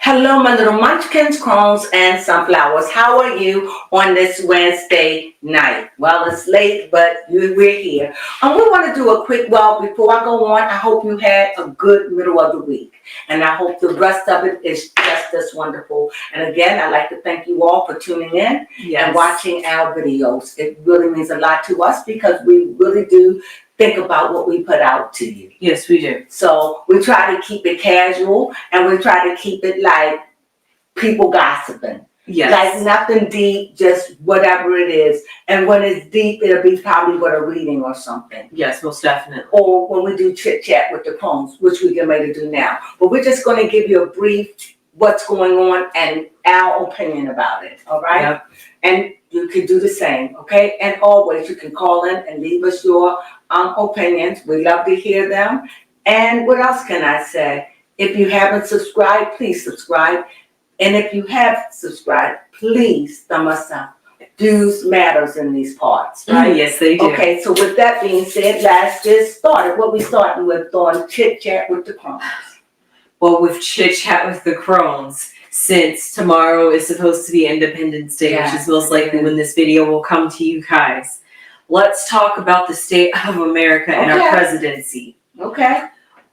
Hello, my little munchkins, crones, and sunflowers. How are you on this Wednesday night? Well, it's late, but we're here. We want to do a quick, before I go on, I hope you had a good middle of the week. And I hope the rest of it is just as wonderful. And again, I'd like to thank you all for tuning in and watching our videos. It really means a lot to us because we really do think about what we put out to you. Yes, we do. So we try to keep it casual and we try to keep it like people gossiping. Yes. Like nothing deep, just whatever it is. And when it's deep, it'll be probably what a reading or something. Yes, most definitely. Or when we do chit chat with the Crones, which we get ready to do now. But we're just going to give you a brief what's going on and our opinion about it. All right? Yep. And you can do the same, okay? And always you can call in and leave us your opinions. We love to hear them. And what else can I say? If you haven't subscribed, please subscribe. And if you have subscribed, please thumb us up. Dues matters in these parts, right? Yes, they do. Okay, so with that being said, let's get started. What we starting with on Chit Chat with the Crones? Well, with Chit Chat with the Crones, since tomorrow is supposed to be Independence Day, which is most likely when this video will come to you guys, let's talk about the state of America and our presidency. Okay.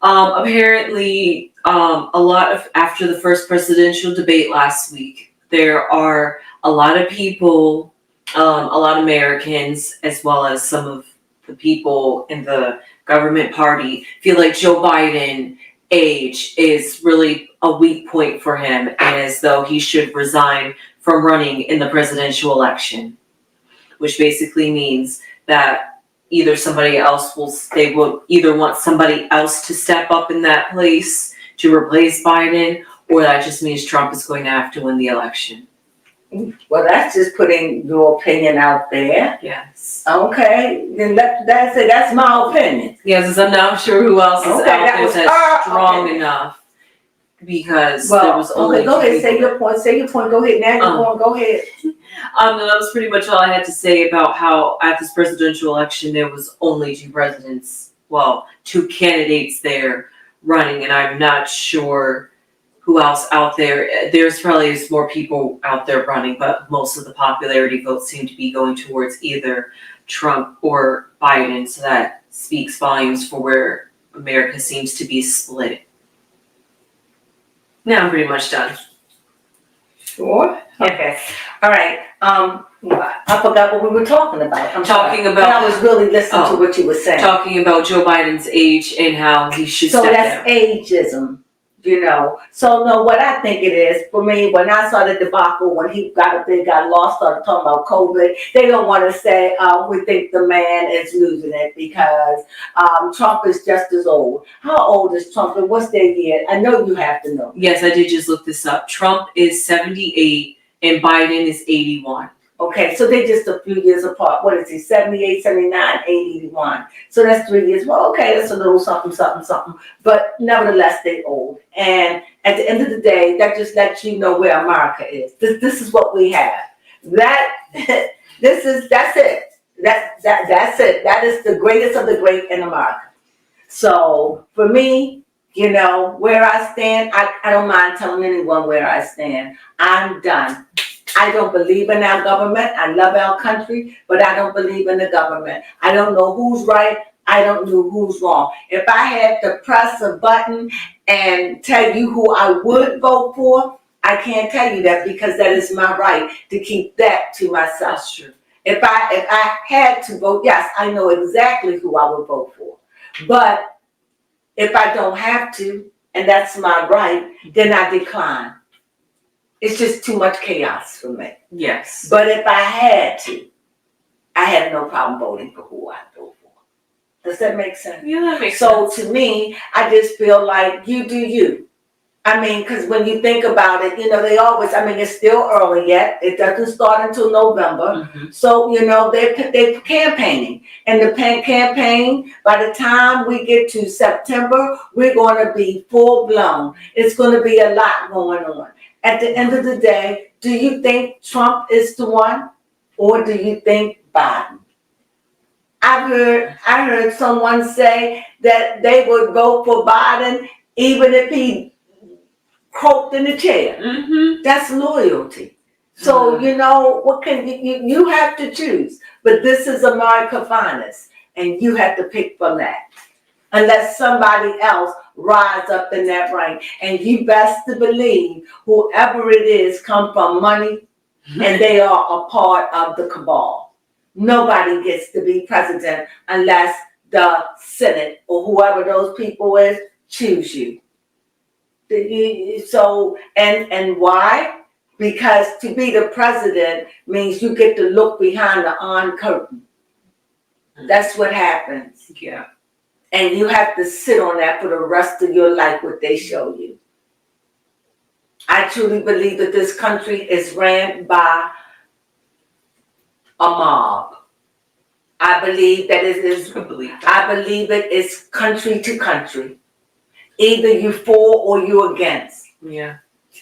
Apparently, after the first presidential debate last week, there are a lot of people, a lot of Americans, as well as some of the people in the government party feel like Joe Biden age is really a weak point for him, and as though he should resign from running in the presidential election, which basically means that they will either want somebody else to step up in that place to replace Biden, or that just means Trump is going to have to win the election. Well, that's just putting your opinion out there. Yes. Okay, then that's it. That's my opinion. Yes, because I'm not sure who else is out there that's strong enough. Because there was only go ahead, say your point. Say your point. Go ahead. Now go ahead. That was pretty much all I had to say about how at this presidential election there was only two candidates there running, and I'm not sure who else out there. There's probably more people out there running, but most of the popularity votes seem to be going towards either Trump or Biden, so that speaks volumes for where America seems to be split. Now I'm pretty much done. Sure. Okay. All right. I forgot what we were talking about. I was really listening to what you were saying. Talking about Joe Biden's age and how he should step down. So that's ageism, So no, what I think it is, for me, when I saw the debacle, when he got up there, got lost, started talking about COVID, they don't want to say, we think the man is losing it because Trump is just as old. How old is Trump and what's their year? I know you have to know. Yes, I did just look this up. Trump is 78 and Biden is 81. Okay, so they're just a few years apart. What is he, 78, 79, 81. So that's 3 years. Well, okay, that's a little something. But nevertheless, they're old. And at the end of the day, that just lets you know where America is. This is what we have. That's it. That's it. That is the greatest of the great in America. So for me, where I stand, I don't mind telling anyone where I stand. I'm done. I don't believe in our government. I love our country, but I don't believe in the government. I don't know who's right. I don't know who's wrong. If I had to press a button and tell you who I would vote for, I can't tell you that because that is my right to keep that to myself. That's true. If I had to vote, yes, I know exactly who I would vote for. But if I don't have to, and that's my right, then I decline. It's just too much chaos for me. Yes. But if I had to, I had no problem voting for who I vote for. Does that make sense? Yeah, that makes sense. So to me, I just feel like you do you. I mean, because when you think about it, they always, it's still early yet. It doesn't start until November. Mm-hmm. So, they're campaigning. And the campaign, by the time we get to September, we're going to be full blown. It's going to be a lot going on. At the end of the day, do you think Trump is the one or do you think Biden? I heard someone say that they would vote for Biden even if he croaked in the chair. Mm-hmm. That's loyalty. So, what can you have to choose. But this is America Finest, and you have to pick from that. Unless somebody else rise up in that rank. And you best to believe whoever it is come from money, and they are a part of the cabal. Nobody gets to be president unless the Senate or whoever those people is choose you. So, and why? Because to be the president means you get to look behind the Iron Curtain. That's what happens. Yeah. And you have to sit on that for the rest of your life, what they show you. I truly believe that this country is ran by a mob. I believe that it is, I believe it is country to country. Either you for or you against. Yeah.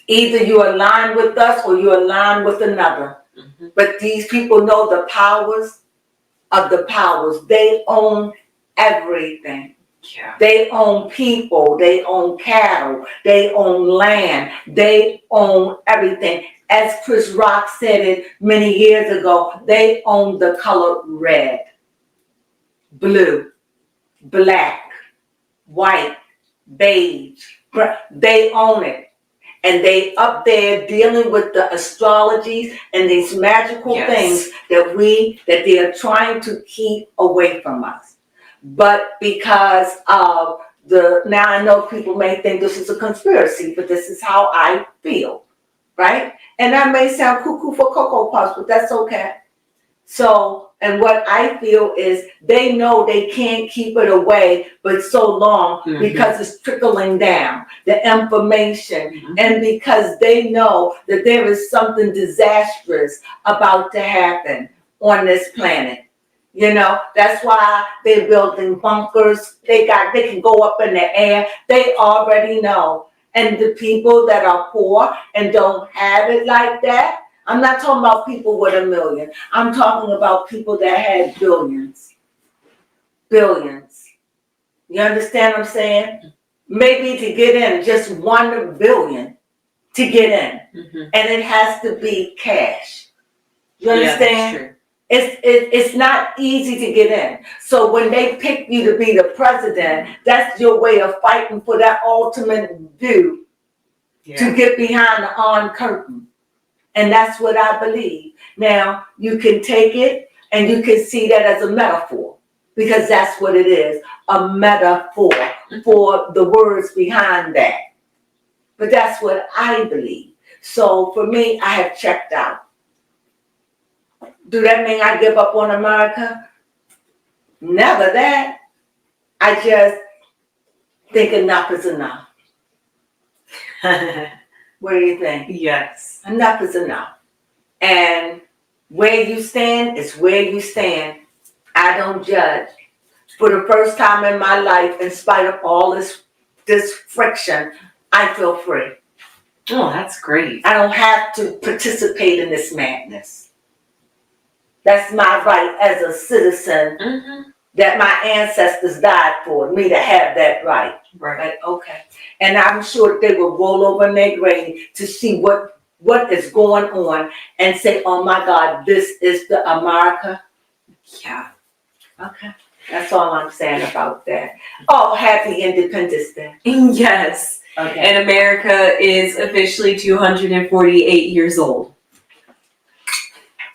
Either you align with us or you align with another. Mm-hmm. But these people know the powers of the powers. They own everything. Yeah. They own people. They own cattle. They own land. They own everything. As Chris Rock said it many years ago, they own the color red, blue, black, white, beige. They own it. And they up there dealing with the astrologies and these magical things that they are trying to keep away from us. But because of now I know people may think this is a conspiracy, but this is how I feel, right? And that may sound cuckoo for Cocoa Puffs, but that's okay. So, and what I feel is they know they can't keep it away but so long because it's trickling down, the information, and because they know that there is something disastrous about to happen on this planet. That's why they're building bunkers. They can go up in the air. They already know. And the people that are poor and don't have it like that, I'm not talking about people with $1 million. I'm talking about people that had billions. Billions. You understand what I'm saying? Maybe to get in, just 1 billion to get in. And it has to be cash. You understand? That's true. It's not easy to get in. So when they pick you to be the president, that's your way of fighting for that ultimate view to get behind the Iron Curtain. And that's what I believe. Now, you can take it and you can see that as a metaphor, because that's what it is, a metaphor for the words behind that. But that's what I believe. So for me, I have checked out. Do that mean I give up on America? Never that. I just think enough is enough. What do you think? Yes. Enough is enough. And where you stand is where you stand. I don't judge. For the first time in my life, in spite of all this friction, I feel free. Oh, that's great. I don't have to participate in this madness. That's my right as a citizen that my ancestors died for, me to have that right. Right. Okay. And I'm sure they will roll over in their grave to see what is going on and say, oh my God, this is the America. Yeah. Okay. That's all I'm saying about that. Oh, happy Independence Day. Yes. Okay. And America is officially 248 years old.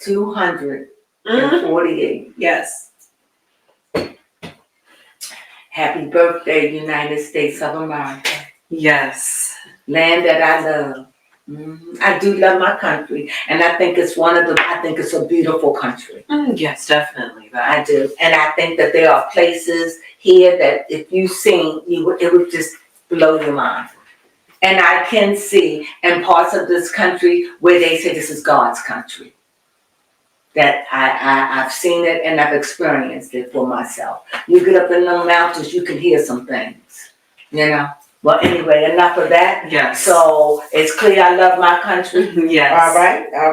248. Yes. Happy birthday, United States of America. Yes. Land that I love. I do love my country, and I think it's I think it's a beautiful country. Yes, definitely. I do, and I think that there are places here that if you seen, it would just blow your mind. And I can see in parts of this country where they say this is God's country. That I've seen it and I've experienced it for myself. You get up in the mountains, you can hear some things, Well, anyway, enough of that. Yes. So it's clear I love my country. Yes. All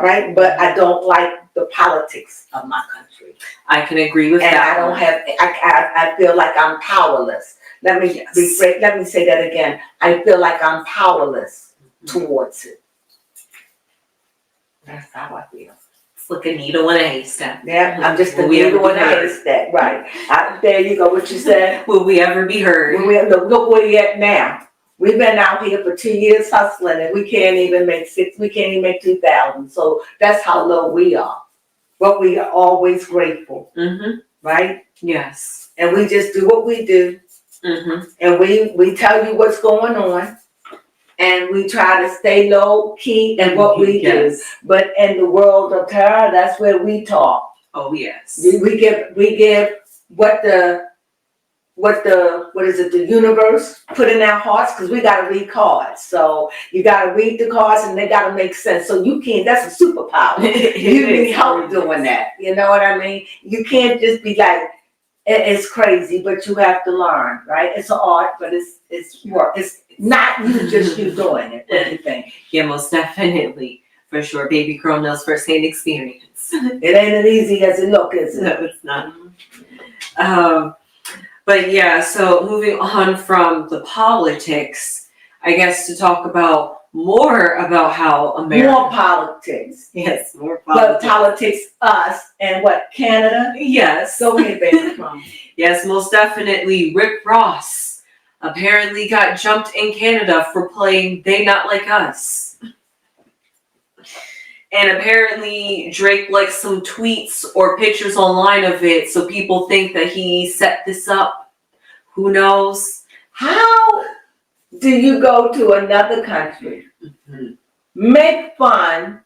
right. But I don't like the politics of my country. I can agree with and that. I don't have. I feel like I'm powerless. Let me say that again. I feel like I'm powerless towards it. That's how I feel. It's like a needle in a haystack. Yeah, I'm just a Will we ever needle be in a heard? haystack, right. There you go, what you said. Will we ever be heard? Look where you at now. We've been out here for 2 years hustling and we can't even make 2,000. So that's how low we are. But we are always grateful, right? Yes. And we just do what we do. And we tell you what's going on. And we try to stay low key in what we do. But in the world of terror, that's where we talk. Oh yes. We give what the universe put in our hearts, because we gotta read cards. So you gotta read the cards and they gotta make sense. So you can't, that's a superpower. You need help doing that. You know what I mean? You can't just be like, it's crazy, but you have to learn, right? It's an art, but it's work. It's not you doing it. What do you think? Yeah, most definitely. For sure. Baby Crone knows firsthand experience. It ain't as easy as it looks, is it? No, it's not. But yeah, so moving on from the politics, I guess to talk about more about how America. More politics. Yes, more But politics. politics, us, and what, Canada? Yes. Go ahead, baby. Come. Yes, most definitely. Rick Ross apparently got jumped in Canada for playing They Not Like Us. And apparently Drake likes some tweets or pictures online of it, so people think that he set this up. Who knows? How do you go to another country, make fun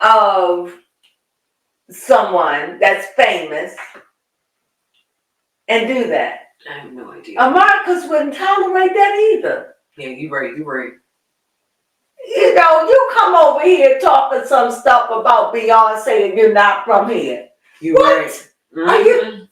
of someone that's famous, and do that? I have no idea. Americans wouldn't tolerate that either. Yeah, you're right. You know, you come over here talking some stuff about Beyonce and you're not from here. You're What? right. Are you?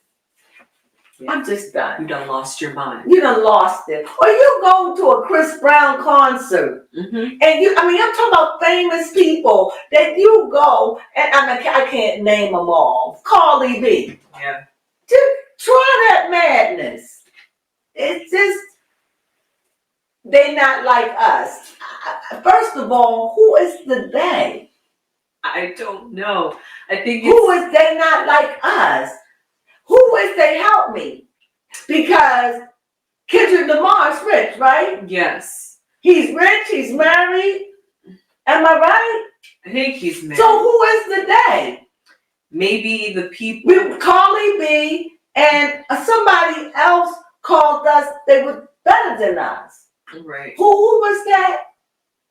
Yeah. I'm just done. You done lost your mind. You done lost it. Or you go to a Chris Brown concert and I'm talking about famous people that you go, and I can't name them all. Carly B. Yeah. Just try that madness. It's just, they not like us. First of all, who is the they? I don't know. I think Who is they not like us? Who is they? Help me. Because Kendrick Lamar's rich, right? Yes. He's rich, he's married. Am I right? I think he's married. So who is the they? Maybe the people. With Carly B and somebody else called us, they were better than us. Right. Who was that?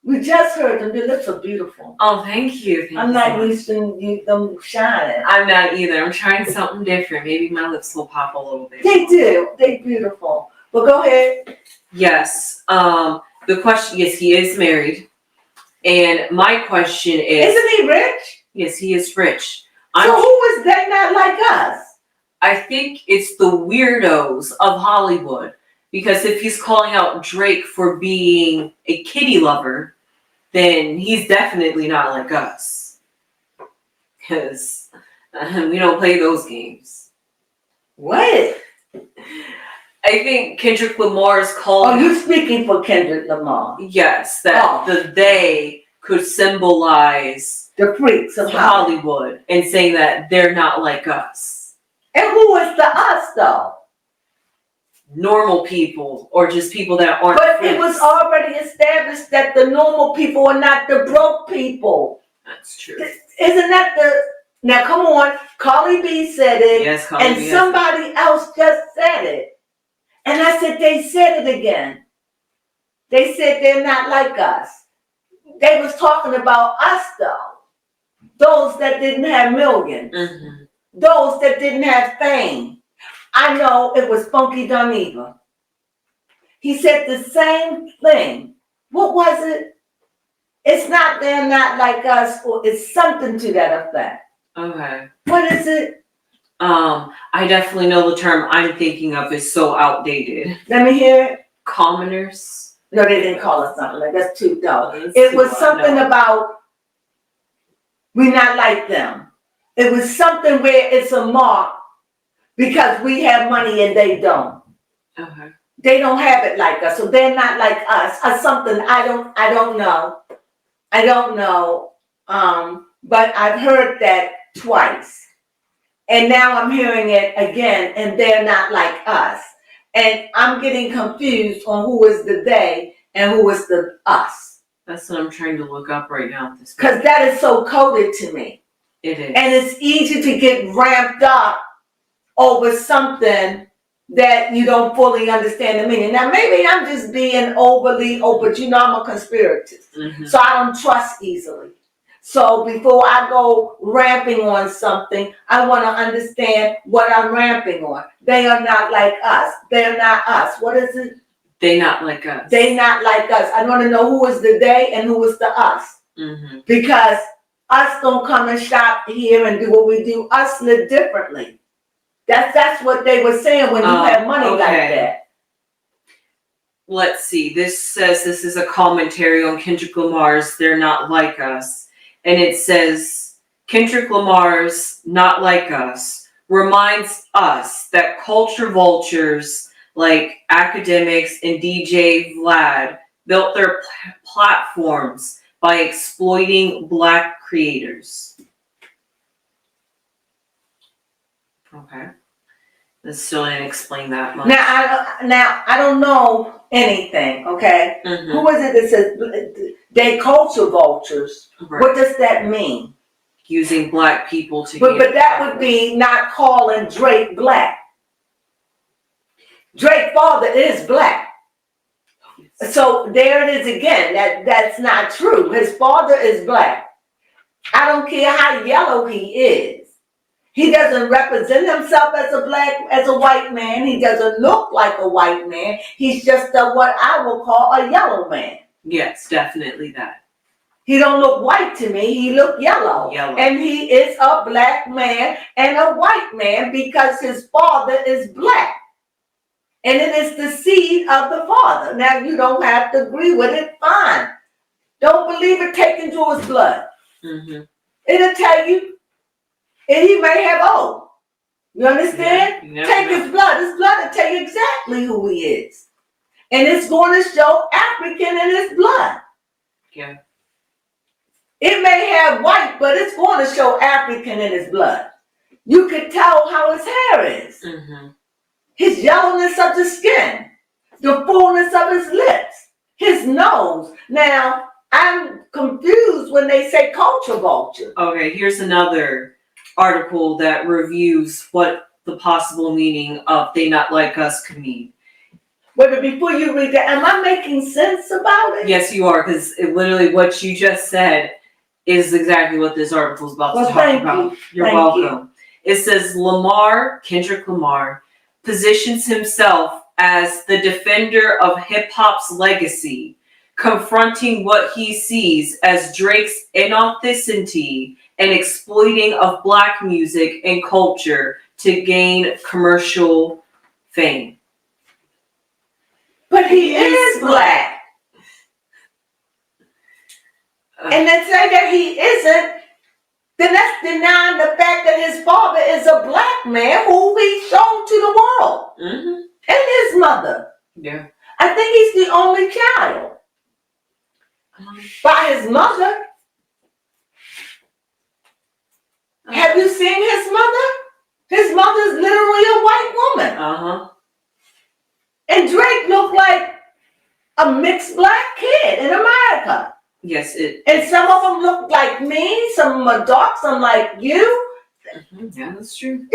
We just heard them. Their lips are beautiful. Oh, thank you. I'm not used to them shining. I'm not either. I'm trying something different. Maybe my lips will pop a little bit. They do. They're beautiful. But go ahead. Yes. The question, yes, he is married. And my question is. Isn't he rich? Yes, he is rich. So who is they not like us? I think it's the weirdos of Hollywood. Because if he's calling out Drake for being a kitty lover, then he's definitely not like us. Because we don't play those games. What? I think Kendrick Lamar is called. Oh, you speaking for Kendrick Lamar? Yes, that the they could symbolize the freaks of Hollywood and saying that they're not like us. And who is the us though? Normal people, or just people that aren't. But it was already established that the normal people are not the broke people. That's true. Isn't that the? Now come on, Carly B said it, yes, Carly and B somebody else just said it, and I said they said it again. They said they're not like us. They was talking about us though, those that didn't have millions, those that didn't have fame. I know it was Funky Duneva. He said the same thing. What was it? It's not they're not like us, or it's something to that effect. Okay. What is it? I definitely know the term I'm thinking of is so outdated. Let me hear it. Commoners? No, they didn't call us something like that's too dumb. It was something about we not like them. It was something where it's a mark because we have money and they don't. Okay. they don't have it like us, so they're not like us, or something. I don't know. I don't know. But I've heard that twice. And now I'm hearing it again, and they're not like us. And I'm getting confused on who is the they and who is the us. That's what I'm trying to look up right now at this point. Because that is so coded to me. It is. And it's easy to get ramped up over something that you don't fully understand the meaning. Now, maybe I'm just being overly open, but I'm a conspirator. So I don't trust easily. So before I go ramping on something, I want to understand what I'm ramping on. They are not like us. They're not us. What is it? They not like us. They not like us. I want to know who is the they and who is the us. Because us don't come and shop here and do what we do. Us live differently. That's what they were saying when you have money like that. Let's see. This says this is a commentary on Kendrick Lamar's "They're Not Like Us." And it says, Kendrick Lamar's "Not Like Us" reminds us that culture vultures like academics and DJ Vlad built their platforms by exploiting Black creators. Okay. This still didn't explain that much. Now I don't know anything, okay? Who is it that says they culture vultures? Right. What does that mean? Using Black people to but that would be not calling Drake Black. Drake's father is Black. So there it is again. That's not true. His father is Black. I don't care how yellow he is. He doesn't represent himself as a white man. He doesn't look like a white man. He's just what I will call a yellow man. Yes, definitely that. He don't look white to me. He look yellow. And he is a Black man and a white man because his father is Black. And it is the seed of the father. Now, you don't have to agree with it. Fine. Don't believe it, take into his blood. It'll tell you. And he may have O. You understand? Yeah, take his blood. His blood will tell you exactly who he is. And it's going to show African in his blood. Yeah. It may have white, but it's going to show African in his blood. You can tell how his hair is. His yellowness of the skin. The fullness of his lips. His nose. Now, I'm confused when they say culture vulture. Okay, here's another article that reviews what the possible meaning of "they not like us" could mean. Wait, but before you read that, am I making sense about it? Yes, you are, because literally what you just said is exactly what this article is about to talk about. You're welcome. It says Kendrick Lamar, positions himself as the defender of hip-hop's legacy, confronting what he sees as Drake's inauthenticity and exploiting of Black music and culture to gain commercial fame. But he is Black. And they say that he isn't, then that's denying the fact that his father is a Black man who he's shown to the world. And his mother. Yeah. I think he's the only child. By his mother. Have you seen his mother? His mother's literally a white woman. And Drake looked like a mixed Black kid in America. Yes, and some of them look like me, some of them are dark, some like you. Yeah, that's true.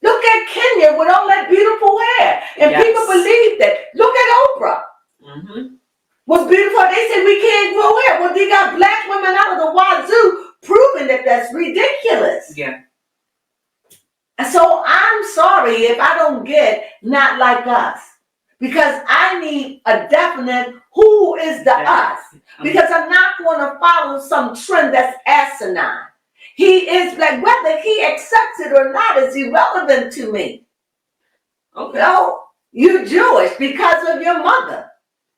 Look at Kenya with all that beautiful hair. And people believe that. Look at Oprah. Was beautiful. They said we can't grow hair. Well, they got Black women out of the wazoo proving that that's ridiculous. Yeah. And so I'm sorry if I don't get not like us. Because I need a definite who is the us. Because I'm not going to follow some trend that's asinine. He is Black. Whether he accepts it or not is irrelevant to me. Okay. No, you're Jewish because of your mother.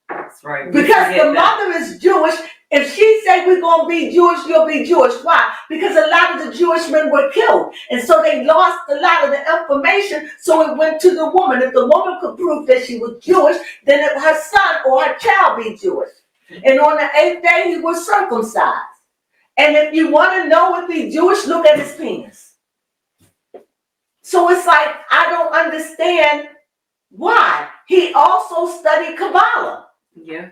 That's right. Because the mother is Jewish, If she said we're going to be Jewish, you'll be Jewish. Why? Because a lot of the Jewish men were killed. And so they lost a lot of the information. So it went to the woman. If the woman could prove that she was Jewish, then her son or her child be Jewish. And on the 8th day, he was circumcised. And if you want to know if he's Jewish, look at his penis. So it's like, I don't understand why. He also studied Kabbalah. Yeah.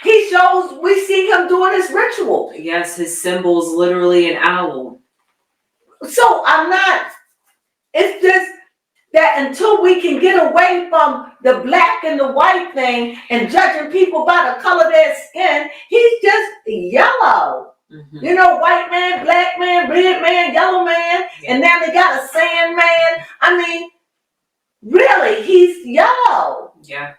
He shows, we see him doing his ritual. Yes, his symbol is literally an owl. So it's just that until we can get away from the black and the white thing and judging people by the color of their skin, he's just yellow. Mm-hmm. You know, white man, black man, red man, yellow man, and now they got a sand man. I mean, really, he's yellow. Yeah.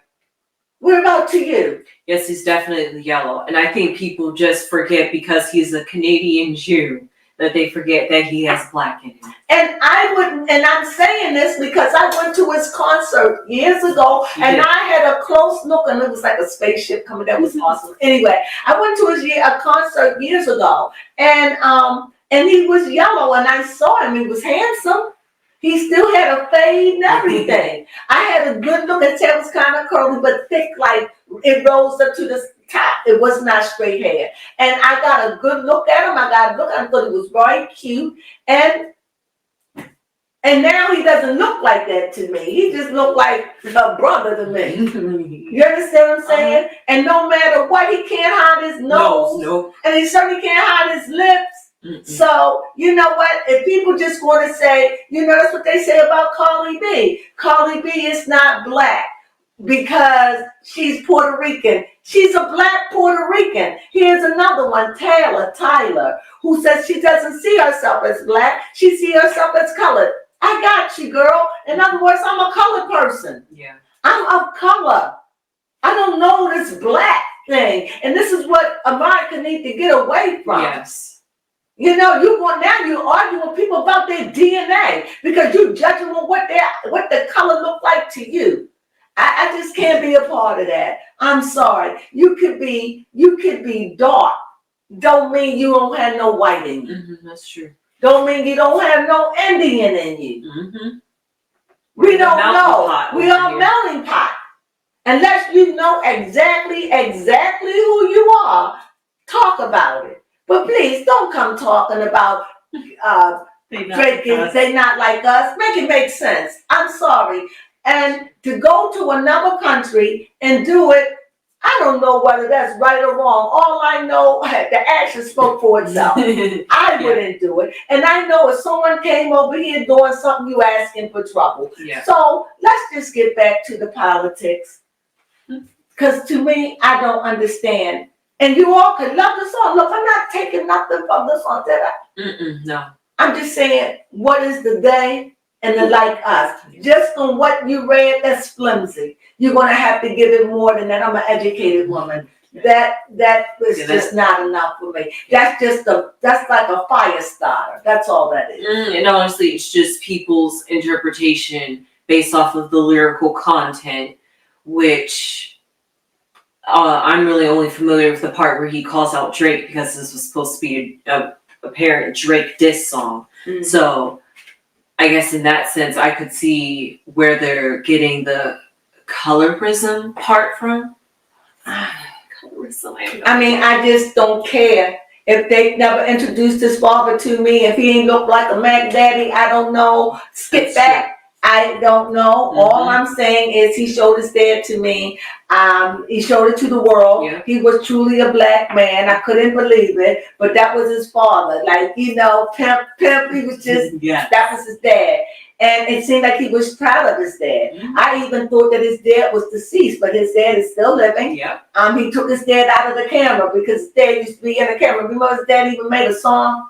What about to you? Yes, he's definitely yellow. And I think people just forget because he's a Canadian Jew that they forget that he has black in him. And I'm saying this because I went to his concert years ago and I had a close look and it was like a spaceship coming. That was awesome. Anyway, I went to a concert years ago and he was yellow and I saw him. He was handsome. He still had a fade and everything. I had a good look. His hair was kind of curly, but thick, like it rose up to the top. It was not straight hair. And I got a good look at him. I thought he was very cute. And now he doesn't look like that to me. He just looked like a brother to me. You understand what I'm saying? And no matter what, he can't hide his nose. No. And he certainly can't hide his lips. Mm-mm. So, you know what? If people just want to say, you know, that's what they say about Carly B. Carly B is not black because she's Puerto Rican. She's a black Puerto Rican. Here's another one, Tyler, who says she doesn't see herself as black. She sees herself as colored. I got you, girl. In other words, I'm a colored person. Yeah. I'm of color. I don't know this black thing. And this is what America needs to get away from. Yes. You know, you argue with people about their DNA because you're judging on what the color look like to you. I just can't be a part of that. I'm sorry. You could be dark. Don't mean you don't have no white in you. Mm-hmm, that's true. Don't mean you don't have no Indian in you. Mm-hmm. We don't know. We are melting pot. Unless you know exactly who you are, talk about it. But please don't come talking about Drake is they not like us. Make it make sense. I'm sorry. And to go to another country and do it, I don't know whether that's right or wrong. All I know, the action spoke for itself. I wouldn't do it. And I know if someone came over here doing something, you asking for trouble. Yeah. So let's just get back to the politics. Because to me, I don't understand. And you all could love the song. Look, I'm not taking nothing from the song, did I? No. I'm just saying, what is the they and the like us? Just from what you read, that's flimsy. You're going to have to give it more than that. I'm an educated woman. That was just not enough for me. That's like a fire starter. That's all that is. And honestly, it's just people's interpretation based off of the lyrical content, which... I'm really only familiar with the part where he calls out Drake because this was supposed to be a apparent Drake diss song. Mm-hmm. So I guess in that sense, I could see where they're getting the colorism part from. Colorism. I mean, I just don't care. If they never introduced his father to me, if he ain't look like a Mac Daddy, I don't know. Skip that. True. I don't know. Mm-hmm. All I'm saying is he showed his dad to me. He showed it to the world. Yeah. He was truly a black man. I couldn't believe it, but that was his father. Like, you know, pimp. He was just, that was his dad. And it seemed like he was proud of his dad. Mm-hmm. I even thought that his dad was deceased, but his dad is still living. Yeah. He took his dad out of the camera because his dad used to be in the camera. Remember his dad even made a song?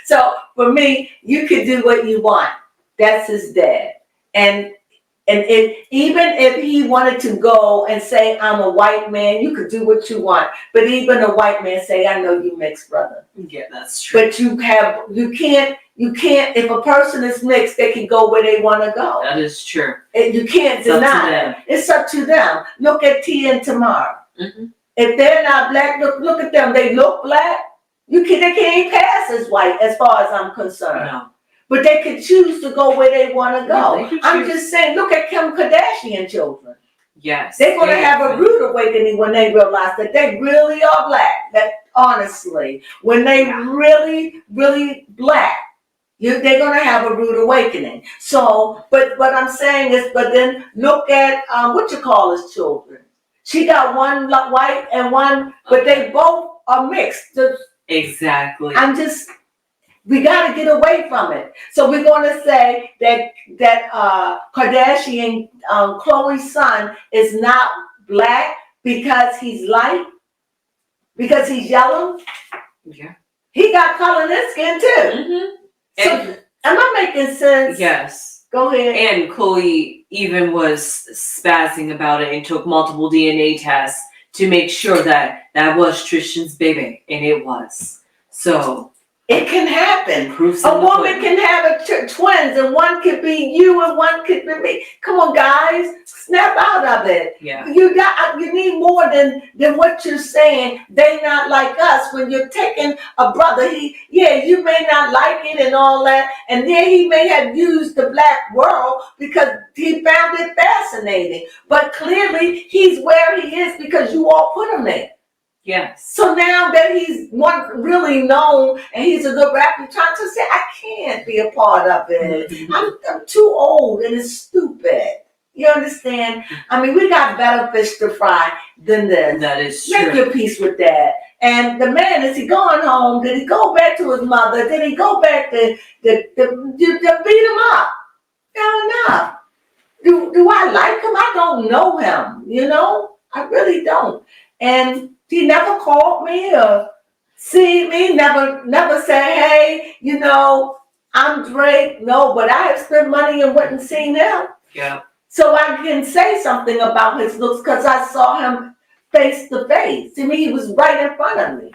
So for me, you could do what you want. That's his dad. And even if he wanted to go and say, I'm a white man, you could do what you want. But even a white man say, I know you mixed, brother. Yeah, that's true. But you can't, if a person is mixed, they can go where they want to go. That is true. You can't deny it. It's up to them. Look at T and Tamar. Mm-hmm. If they're not black, look at them. They look black. They can't pass as white, as far as I'm concerned. No. But they can choose to go where they want to go. Yeah, I'm just saying, look at Kim Kardashian children. Yes. They're going to have a rude awakening when they realize that they really are black. That honestly, when they really, really black, they're going to have a rude awakening. So, but what I'm saying is, but then look at what you call his children. She got one white and one, but they both are mixed. Exactly. We got to get away from it. So we're going to say that Kardashian, Khloe's son is not black because he's light, because he's yellow. Yeah. He got color in his skin too. Mm-hmm. So am I making sense? Yes. Go ahead. And Khloe even was spazzing about it and took multiple DNA tests to make sure that was Tristan's baby, and it was. So it can happen. A woman can have twins, and one could be you, and one could be me. Come on, guys, snap out of it. Yeah. You need more than what you're saying. They not like us. When you're taking a brother, you may not like it and all that, and then he may have used the black world because he found it fascinating. But clearly, he's where he is because you all put him there. Yes. So now that he's one really known and he's a good rapper, you're trying to say, I can't be a part of it. Mm-hmm. I'm too old and it's stupid. You understand? I mean, we got better fish to fry than this. That is true. Make your peace with that. And the man, is he going home? Did he go back to his mother? Did he go back to beat him up? Fair enough. Do I like him? I don't know him. I really don't. And he never called me or see me, never said, hey, I'm Drake. No, but I have spent money and went and seen him. Yeah. So I can say something about his looks because I saw him face to face. To me, he was right in front of me.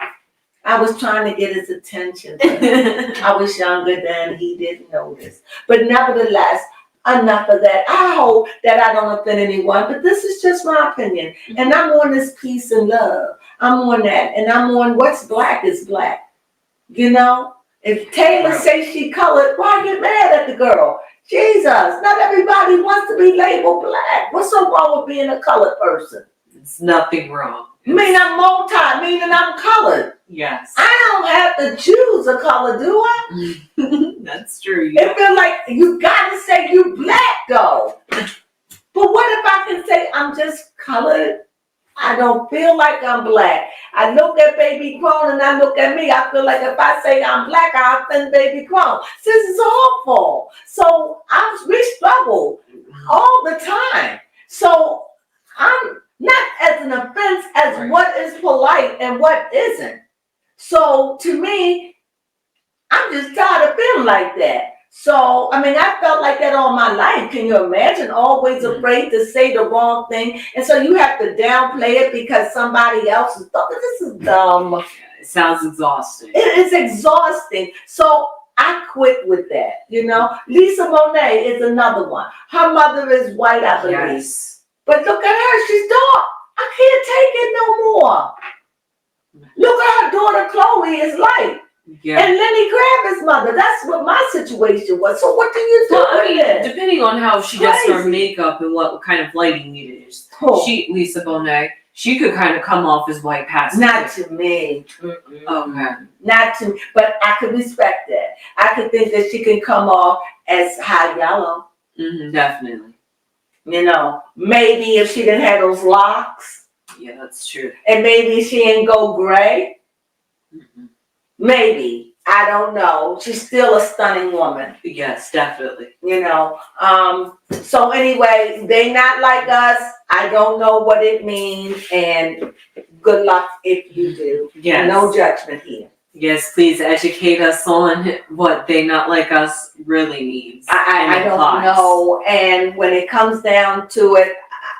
I was trying to get his attention. I was younger then, he didn't notice. But nevertheless, enough of that. I hope that I don't offend anyone, but this is just my opinion. And I'm on this peace and love. I'm on that. And I'm on what's black is black. If Taylor says she colored, why get mad at the girl? Jesus, not everybody wants to be labeled black. What's so wrong with being a colored person? It's nothing wrong. Meaning I'm meaning I'm colored. Yes. I don't have to choose a color, do I? That's true. It feels like you gotta say you black though. But what if I can say I'm just colored? I don't feel like I'm black. I look at baby Crone and I look at me. I feel like if I say I'm black, I offend baby Crone. This is awful. So we struggle all the time. So I'm not as an offense as right. What is polite and what isn't. So to me, I'm just tired of feeling like that. So, I felt like that all my life. Can you imagine? Always afraid to say the wrong thing. And so you have to downplay it because somebody else is talking. This is dumb. It sounds exhausting. It is exhausting. So I quit with that, Lisa Monet is another one. Her mother is white, I believe. Yes. But look at her. She's dark. I can't take it no more. Look at her daughter, Chloe, is light. Yeah. And Lenny grabbed his mother. That's what my situation was. So what do you do with it? Depending on how she does her makeup and what kind of lighting it is. Lisa Bonet, she could kind of come off as white passing. Not to me. Okay. Not to me. But I could respect that. I could think that she can come off as high yellow. Mm-hmm, definitely. Maybe if she didn't have those locks. Yeah, that's true. And maybe she didn't go gray. Mm-hmm. Maybe. I don't know. She's still a stunning woman. Yes, definitely. So anyway, they not like us. I don't know what it means. And good luck if you do. Yes. No judgment here. Yes, please educate us on what they not like us really means. I don't know. And when it comes down to it,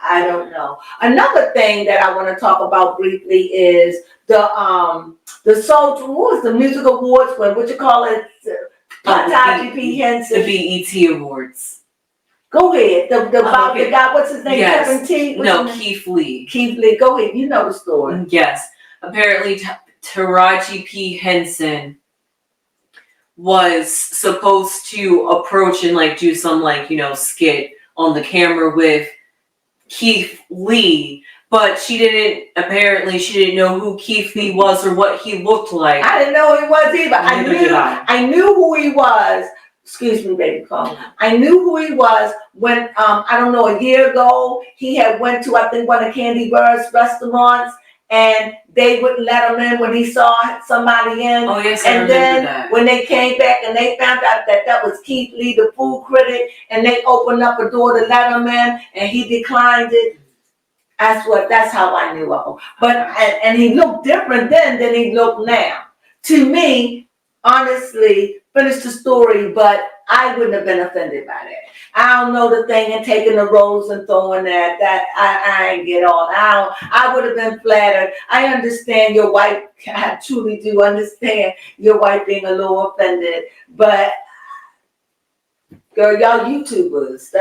I don't know. Another thing that I want to talk about briefly is the music awards, what you call it? Taraji P. Henson. The BET Awards. Go ahead. The about okay. the guy, what's his name? Yes. Kevin T? What's No, his name? Keith Lee. Keith Lee. Go ahead. You know the story. Yes. Apparently, Taraji P. Henson was supposed to approach and like do some like, skit on the camera with Keith Lee, but she didn't know who Keith Lee was or what he looked like. I didn't know who he was either. Neither did I. I knew who he was. Excuse me, baby, call. I knew who he was when I don't know, a year ago he had went to I think one of Candy Bird's restaurants and they wouldn't let him in when he saw somebody in. Oh yes, I and remember then that. when they came back and they found out that was Keith Lee, the food critic, and they opened up a door to let him in and he declined it. That's how I knew of him. But and he looked different then than he looked now. To me, honestly, finish the story, but I wouldn't have been offended by that. I don't know the thing and taking the rose and throwing that I ain't get on. I would have been flattered. I understand your wife. I truly do understand your wife being a little offended, but girl, y'all YouTubers.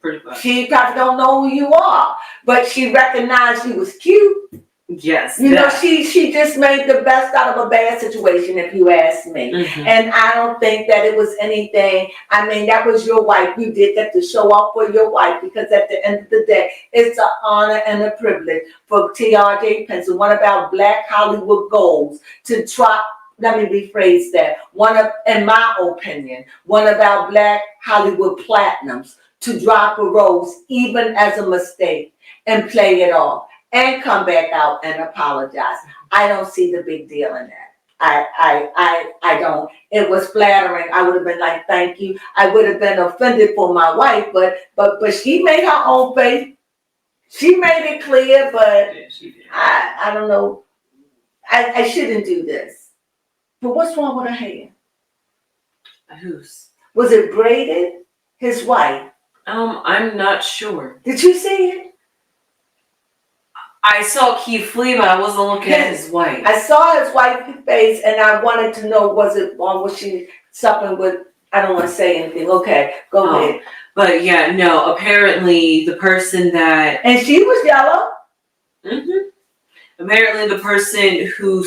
Pretty much. She probably don't know who you are, but she recognized you was cute. Yes. She just made the best out of a bad situation, if you ask me. Mm-hmm. And I don't think that it was anything. I mean, that was your wife. You did that to show off for your wife, because at the end of the day, it's an honor and a privilege for T.R.J. Penson, one of our Black Hollywood goals, to try. Let me rephrase that. In my opinion, one of our Black Hollywood platinums to drop a rose, even as a mistake, and play it off and come back out and apologize. I don't see the big deal in that. I don't. It was flattering. I would have been like, thank you. I would have been offended for my wife, but she made her own face. She made it clear, but Yeah, she did. I don't know. I shouldn't do this. But what's wrong with her hair? Whose? Was it braided? His wife. I'm not sure. Did you see it? I saw Keith Lee, but I wasn't looking at his wife. I saw his wife's face, and I wanted to know, was she suffering with, I don't want to say anything. Okay, go ahead. But yeah, no, apparently the person that... And she was yellow. Mm-hmm. Apparently the person who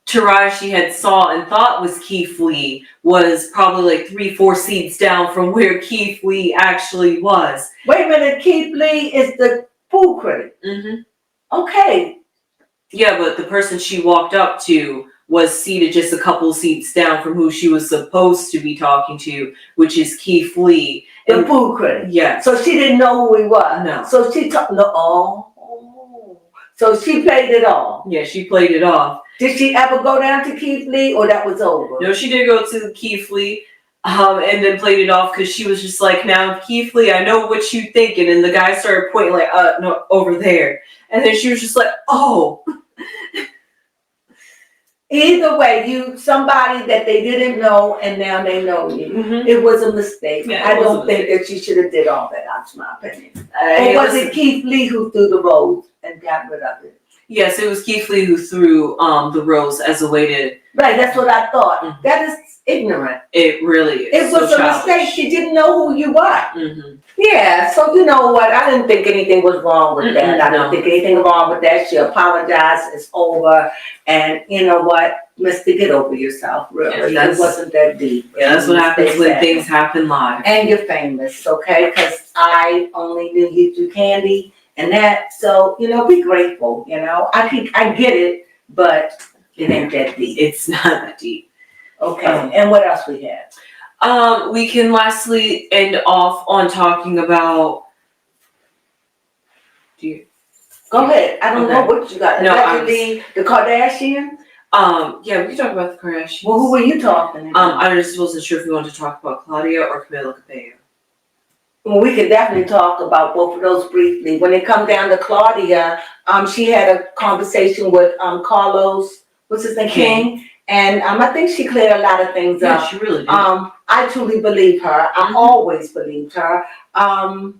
Taraji had saw and thought was Keith Lee was probably like 3-4 seats down from where Keith Lee actually was. Wait a minute, Keith Lee is the food critic. Mm-hmm. Okay. Yeah, but the person she walked up to was seated just a couple seats down from who she was supposed to be talking to, which is Keith Lee. The food critic. Yeah. So she didn't know who he was. No. So she talked, so she played it off. Yeah, she played it off. Did she ever go down to Keith Lee, or that was over? No, she did go to Keith Lee, and then played it off because she was just like, now, Keith Lee, I know what you thinking. And the guy started pointing like, no, over there. And then she was just like, oh. Either way, somebody that they didn't know and now they know you. Mm-hmm. It was a mistake. Yeah, I don't think that she should have did all that. That's my opinion. Or was it Keith Lee who threw the rose and got rid of it? Yes, it was Keith Lee who threw the rose as a way to... Right, that's what I thought. Mm-hmm. That is ignorant. It really is. It was a mistake. She didn't know who you were. Mm-hmm. Yeah, so you know what? I didn't think anything was wrong with that. I didn't think anything wrong with that. She apologized. It's over. And you know what? Mister, get over yourself, really. Yeah, it wasn't that deep. Yeah, that's what happens when things happen live. And you're famous, okay? Because I only knew you through Candy and that. So, be grateful, I get it, but it ain't that deep. It's not that deep. Okay, and what else we have? We can lastly end off on talking about... Go ahead. I don't know what you got. No, the Kardashian? Yeah, we can talk about the Kardashians. Well, who were you talking about? I just wasn't sure if we wanted to talk about Claudia or Camila Cabello. Well, we could definitely talk about both of those briefly. When it comes down to Claudia, she had a conversation with Carlos, what's his name, King, and I think she cleared a lot of things up. Yeah, she really did. I truly believe her. I always believed her. I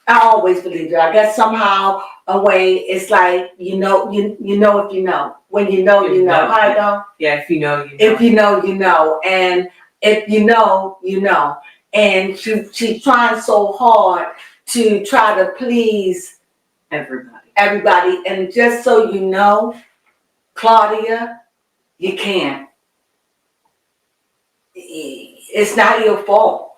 always believed her. I guess somehow a way it's like you know if you know. When you know, you know. How I go? Yeah, if you know, you know. If you know, you know. And If you know, you know. And she's trying so hard to try to please everybody. And just so you know, Claudia, you can't. It's not your fault.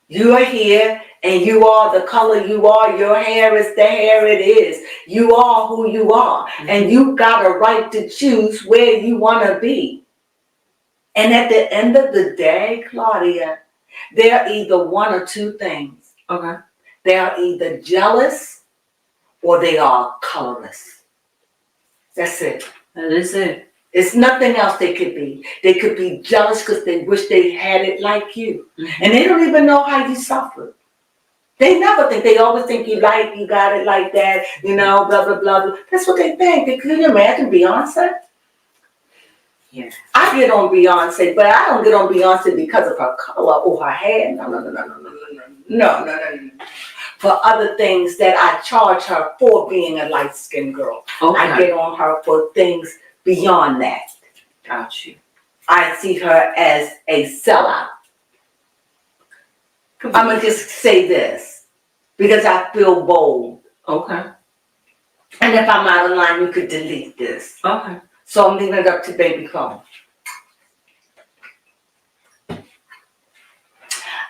You are here and you are the color you are. Your hair is the hair it is. You are who you are. And you got a right to choose where you want to be. And at the end of the day, Claudia, they're either one or two things. Okay. They are either jealous or they are colorless. That's it. That is it. It's nothing else they could be. They could be jealous because they wish they had it like you. And they don't even know how you suffered. They never think. They always think you got it like that, you know, blah, blah, blah, blah. That's what they think. Can you imagine Beyonce? Yeah. I get on Beyonce, but I don't get on Beyonce because of her color or her hair. No. For other things that I charge her for being a light-skinned girl. Okay. I get on her for things beyond that. Got you. I see her as a sellout. I'm going to just say this because I feel bold. Okay. And if I'm out of line, you could delete this. Okay. So I'm leaving it up to Baby Crone.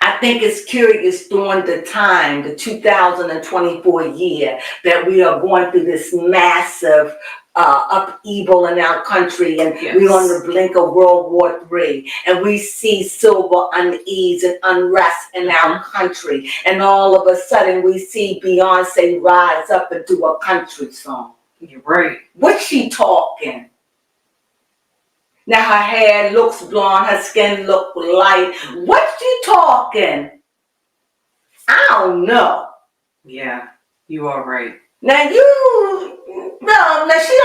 I think it's curious during the time, the 2024 year, that we are going through this massive upheaval in our country, and we're on the brink of World War III, and we see civil unease and unrest in our country, and all of a sudden we see Beyonce rise up and do a country song. You're right. What's she talking? Now her hair looks blonde, her skin looks light. What's she talking? I don't know. Yeah, you are right. Now she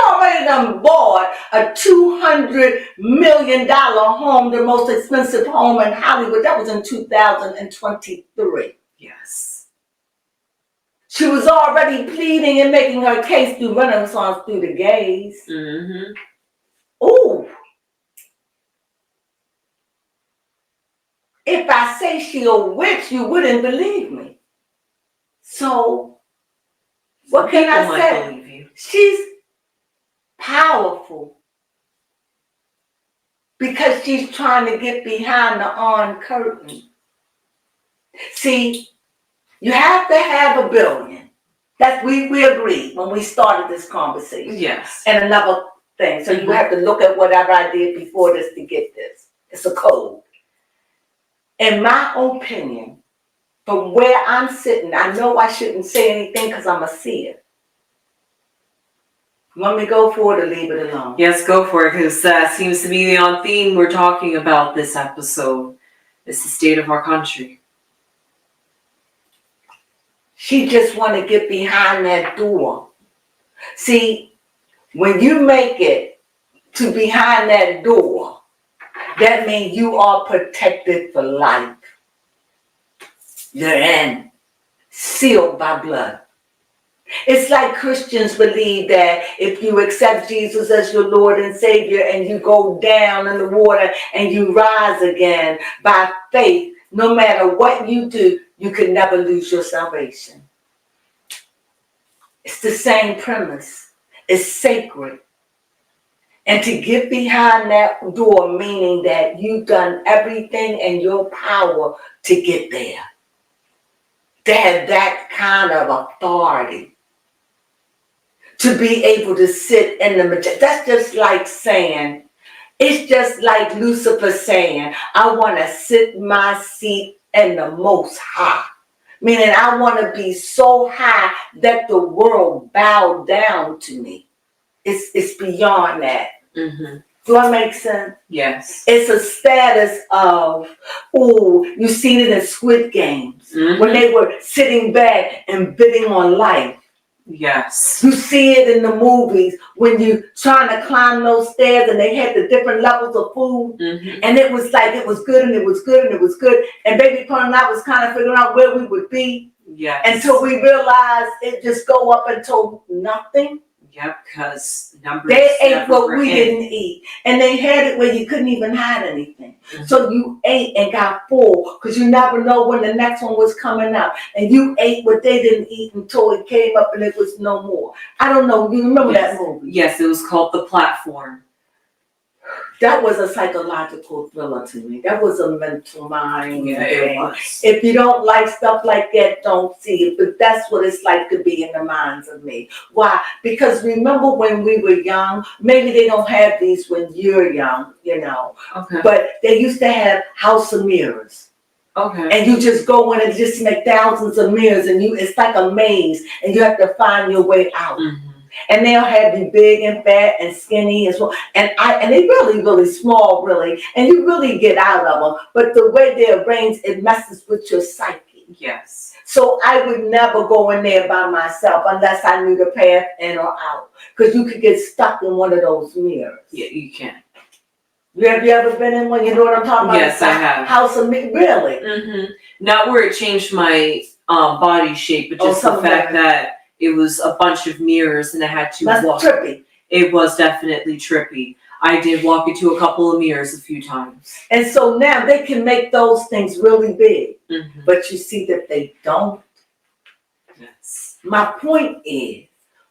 already done bought a $200 million home, the most expensive home in Hollywood. That was in 2023. Yes. She was already pleading and making her case through Renaissance through the gays. Mm-hmm. Ooh. If I say she a witch, you wouldn't believe me. So, what can I say? Believe you. She's powerful because she's trying to get behind the on curtain. See, you have to have $1 billion. That we agreed when we started this conversation. Yes. And another thing. So you have to look at whatever I did before this to get this. It's a code. In my opinion, from where I'm sitting, I know I shouldn't say anything because I'm a seer. You want me to go for it or leave it alone? Yes, go for it, because that seems to be the on theme we're talking about this episode. It's the state of our country. She just want to get behind that door. See, when you make it to behind that door, that means you are protected for life. You're in, sealed by blood. It's like Christians believe that if you accept Jesus as your Lord and Savior and you go down in the water and you rise again by faith, no matter what you do, you can never lose your salvation. It's the same premise. It's sacred. And to get behind that door, meaning that you've done everything in your power to get there. To have that kind of authority. To be able to sit in the majestic. That's just like saying, it's just like Lucifer saying, I want to sit my seat in the most high. Meaning I want to be so high that the world bow down to me. It's beyond that. Mm-hmm. Do that make sense? Yes. It's a status of, you seen it in Squid Games, when they were sitting back and bidding on life. Yes. You see it in the movies when you trying to climb those stairs and they had the different levels of food. And it was like, it was good and it was good and it was good. And Baby Crone and I was kind of figuring out where we would be. Yes. Until we realized it just go up until nothing. Yep, because numbers. They ate never what were we in. didn't eat. And they had it where you couldn't even hide anything. Mhm. So you ate and got full because you never know when the next one was coming out. And you ate what they didn't eat until it came up and it was no more. I don't know. You remember Yes. that movie? Yes, it was called The Platform. That was a psychological thriller to me. That was a mental mind Yeah, thing. it was. If you don't like stuff like that, don't see it. But that's what it's like to be in the minds of me. Why? Because remember when we were young, maybe they don't have these when you're young, Okay. but they used to have House of Mirrors. Okay. And you just go in and just make thousands of mirrors and it's like a maze and you have to find your way out. Mm-hmm. And they'll have you big and fat and skinny as well. And they really, really small, really. And you really get out of them. But the way they're arranged, it messes with your psyche. Yes. So I would never go in there by myself unless I knew the path in or out. Because you could get stuck in one of those mirrors. Yeah, you can. Have you ever been in one? You know what I'm talking about? Yes, I have. House of Mirrors, really? Mm-hmm. Not where it changed my body shape, but just the fact that it was a bunch of mirrors and I had to walk. That's trippy. It was definitely trippy. I did walk into a couple of mirrors a few times. And so now they can make those things really big. Mm-hmm. But you see that they don't. Yes. My point is,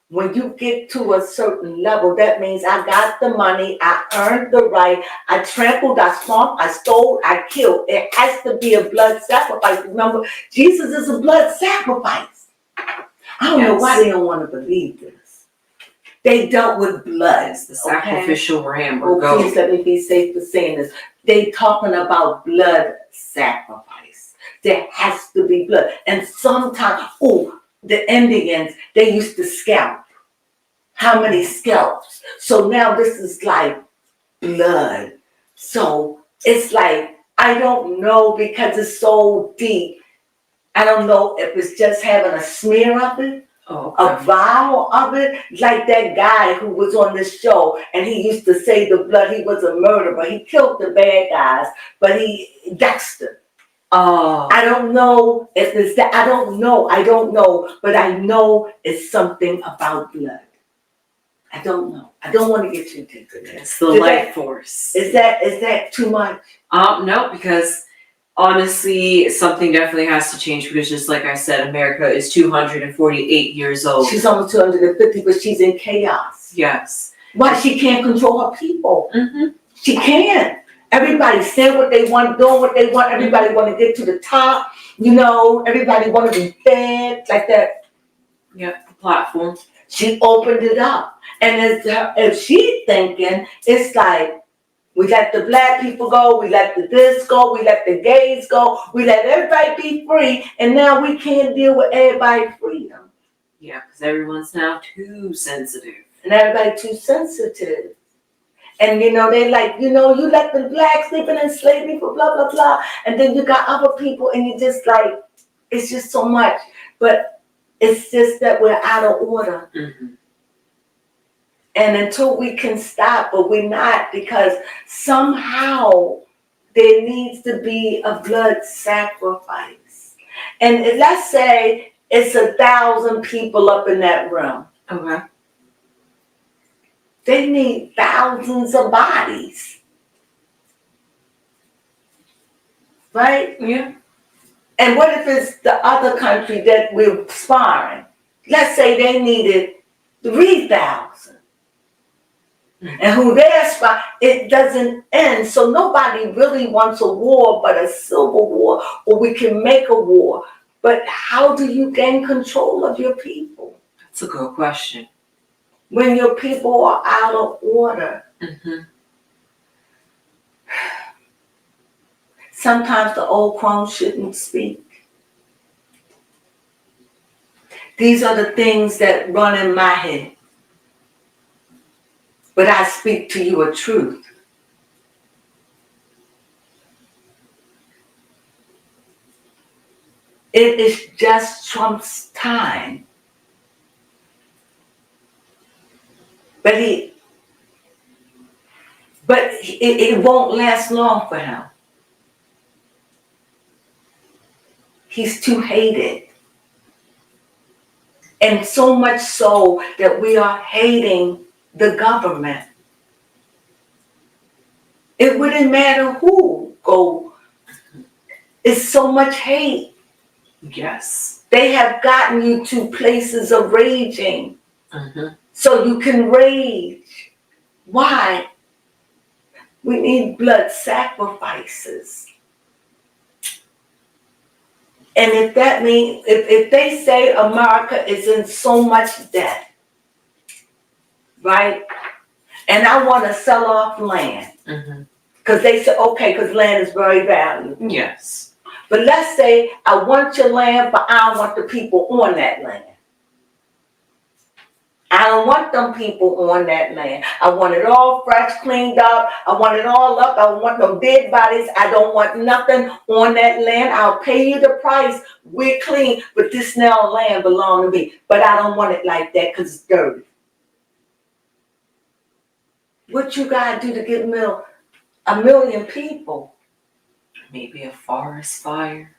when you get to a certain level, that means I got the money, I earned the right, I trampled, I stomped, I stole, I killed. It has to be a blood sacrifice. Remember, Jesus is a blood sacrifice. I don't know why they don't want to believe this. They dealt with blood. The sacrificial ram or Oh, goat. please let me be safe for saying this. They talking about blood sacrifice. There has to be blood. And sometimes, the Indians, they used to scalp. How many scalps? So now this is like blood. So it's like, I don't know because it's so deep. I don't know if it's just having a smear of it, a vial of it, like that guy who was on this show and he used to say the blood, he was a murderer. He killed the bad guys, but Dexter. I don't know if it's that. I don't know, but I know it's something about blood. I don't know. I don't want to get too deep in this. It's the life force. Is that too much? No, because honestly, something definitely has to change because just like I said, America is 248 years old. She's almost 250, but she's in chaos. Yes. Why? She can't control her people. Mm-hmm. She can't. Everybody's saying what they want, doing what they want. Everybody want to get to the top. Everybody want to be fed like that. Yep, the platform. She opened it up. And if she's thinking, it's like, we let the black people go, we let the this go, we let the gays go, we let everybody be free, and now we can't deal with everybody's freedom. Yeah, because everyone's now too sensitive. And everybody too sensitive. And they like, you let the blacks live in slavery for blah, blah, blah. And then you got other people and you just like, it's just so much. But it's just that we're out of order. Mm-hmm. And until we can stop, but we're not, because somehow there needs to be a blood sacrifice. And let's say it's 1,000 people up in that room. Okay. They need thousands of bodies. Right? Yeah. And what if it's the other country that we're sparring? Let's say they needed 3,000. And who they're sparring, it doesn't end. So nobody really wants a war but a civil war, or we can make a war. But how do you gain control of your people? That's a good question. When your people are out of order. Mm-hmm. Sometimes the old crones shouldn't speak. These are the things that run in my head. But I speak to you a truth. It is just Trump's time. But it won't last long for him. He's too hated. And so much so that we are hating the government. It wouldn't matter who go. It's so much hate. Yes. They have gotten you to places of raging. Mm-hmm. So you can rage. Why? We need blood sacrifices. And if that means, if they say America is in so much debt, right? And I want to sell off land. Mm-hmm. Because they say, okay, because land is very valuable. Yes. But let's say I want your land, but I don't want the people on that land. I don't want them people on that land. I want it all fresh, cleaned up. I want it all up. I don't want no dead bodies. I don't want nothing on that land. I'll pay you the price. We're clean, but this now land belongs to me. But I don't want it like that because it's dirty. What you gotta do to get a million people? Maybe a forest fire.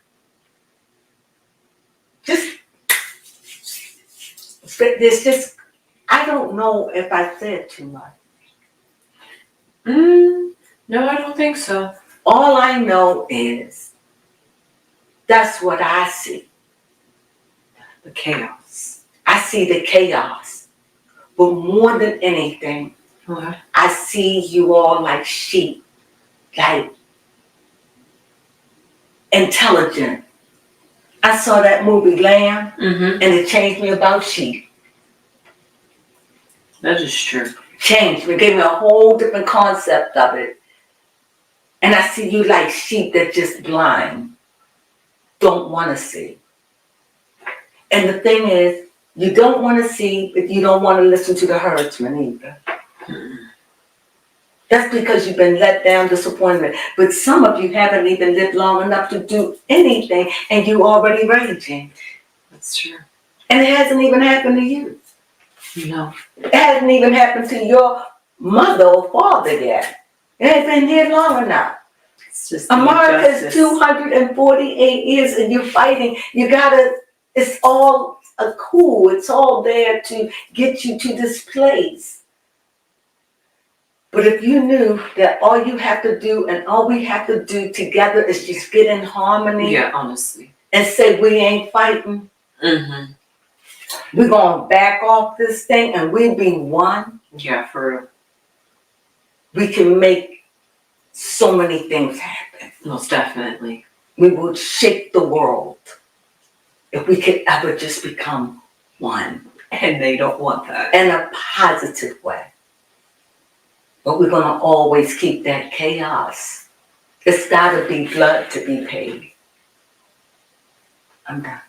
There's just, I don't know if I said too much. No, I don't think so. All I know is that's what I see. The chaos. I see the chaos. But more than anything, What? I see you all like sheep, like intelligent. I saw that movie Lamb, Mm-hmm. and it changed me about sheep. That is true. Changed me, gave me a whole different concept of it. And I see you like sheep that just blind, don't want to see. And the thing is, you don't want to see, but you don't want to listen to the herdsman either. Mm-hmm. That's because you've been let down, disappointed. But some of you haven't even lived long enough to do anything, and you already raging. That's true. And it hasn't even happened to you. No. It hasn't even happened to your mother or father yet. It ain't been here long enough. It's just the America's injustice. 248 years and you're fighting. You gotta, it's all a coup. It's all there to get you to this place. But if you knew that all you have to do and all we have to do together is just get in harmony. Yeah, honestly. And say we ain't fighting. Mm-hmm. We're gonna back off this thing and we be one. Yeah, for real. We can make so many things happen. Most definitely. We would shake the world if we could ever just become one. And they don't want that. In a positive way. But we're gonna always keep that chaos. It's gotta be blood to be paid. I'm done.